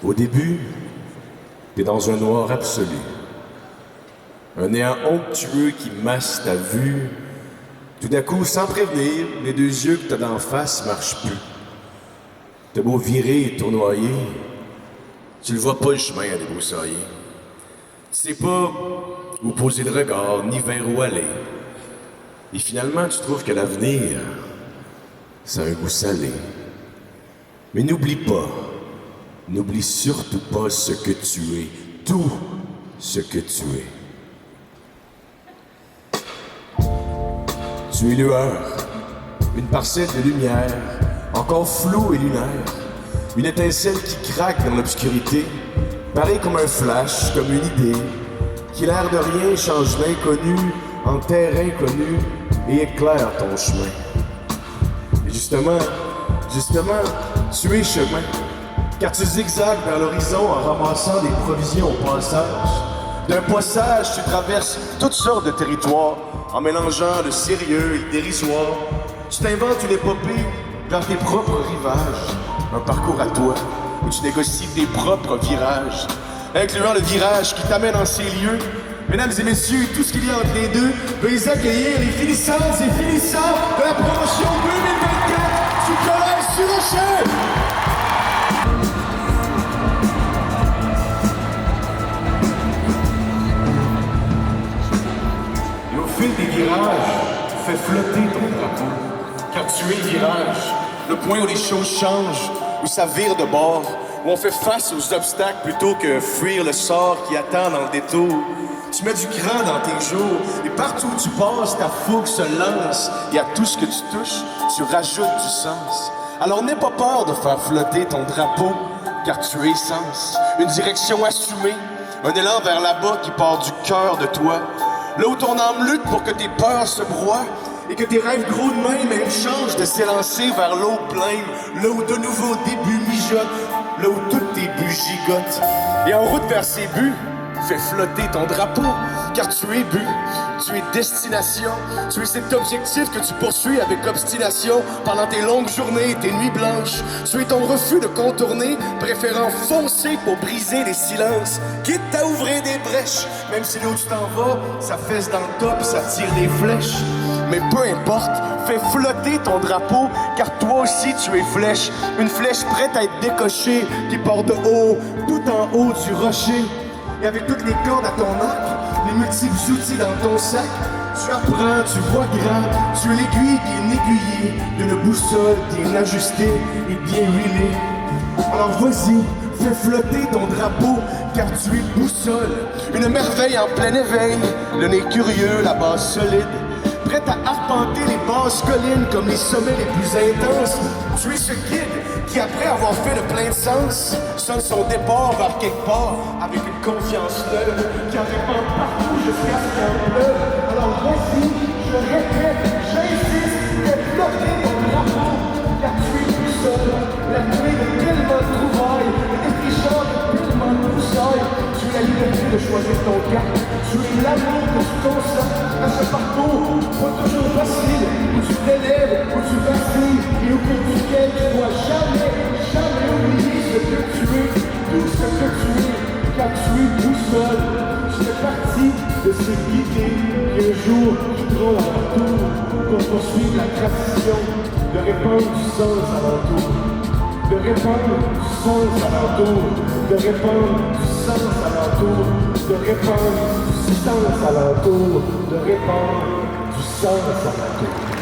Au début, t'es dans un noir absolu. Un néant onctueux qui masse ta vue. Tout d'un coup, sans prévenir, les deux yeux que t'as d'en face marchent plus. T'as beau virer et tournoyer, tu le vois pas le chemin à débroussailler. Tu sais pas où poser le regard, ni vers où aller. Et finalement, tu trouves que l'avenir, ça a un goût salé. Mais n'oublie surtout pas ce que tu es, tout ce que tu es. Tu es lueur, une parcelle de lumière, encore floue et lunaire, une étincelle qui craque dans l'obscurité, pareil comme un flash, comme une idée, qui l'air de rien change l'inconnu en terrain connu et éclaire ton chemin. Et justement, tu es chemin, car tu zigzagues vers l'horizon en ramassant des provisions au passage. D'un passage, tu traverses toutes sortes de territoires en mélangeant le sérieux et le dérisoire. Tu t'inventes une épopée vers tes propres rivages, un parcours à toi où tu négocies tes propres virages, incluant le virage qui t'amène en ces lieux. Mesdames et messieurs, tout ce qu'il y a entre les deux, veuillez accueillir les finissantes et finissants de la promotion 2024 du Collège-sur-Rocher! Au fil des virages, tu fais flotter ton drapeau. Car tu es le virage, le point où les choses changent, où ça vire de bord, où on fait face aux obstacles plutôt que fuir le sort qui attend dans le détour. Tu mets du cran dans tes jours, et partout où tu passes, ta fougue se lance, et à tout ce que tu touches, tu rajoutes du sens. Alors n'aie pas peur de faire flotter ton drapeau, car tu es sens, une direction assumée, un élan vers là-bas qui part du cœur de toi. Là où ton âme lutte pour que tes peurs se broient et que tes rêves gros de même changent de s'élancer vers l'eau pleine, là où de nouveaux débuts mijotent, là où toutes tes buts gigotent. Et en route vers ces buts, fais flotter ton drapeau, car tu es but, tu es destination, tu es cet objectif que tu poursuis avec obstination pendant tes longues journées et tes nuits blanches. Tu es ton refus de contourner, préférant foncer pour briser les silences, quitte à ouvrir des brèches, même si là où tu t'en vas, ça fesse dans le top, ça tire des flèches. Mais peu importe, fais flotter ton drapeau, car toi aussi tu es flèche, une flèche prête à être décochée, qui part de haut, tout en haut du rocher. Et avec toutes les cordes à ton arc, les multiples outils dans ton sac, tu apprends, tu vois grand, tu es l'aiguille bien aiguillée d'une boussole bien ajustée et bien huilée. Alors vas-y, fais flotter ton drapeau, car tu es boussole, une merveille en plein éveil, le nez curieux, la base solide, prête à arpenter les basses collines comme les sommets les plus intenses. Tu es ce guide qui, après avoir fait le plein de sens, sonne son départ vers quelque part avec une confiance neuve qui en répand partout jusqu'à ce qu'il en pleuve. Alors vas-y, je répète, j'insiste, fais flotter ton drapeau, car tu es tout seul, la clé de tellement de trouvailles, le défricheur de tellement de broussailles. Tu es la liberté de choisir ton cap, tu es l'amour que tu consacres à ce parcours, pas toujours facile, où tu t'élèves, où tu vacilles, et où que tu gagnes, tu dois jamais oublier ce que tu es, tout ce que tu es, car tu es tout seul. Tu fais partie de ces guidés qui un jour quitteront à leur tour pour poursuivre la tradition de répandre du sens à leur tour. De répandre du sens à leur tour, de répandre du sens à leur tour, de répandre du sens à leur tour, de répandre du sens à leur tour.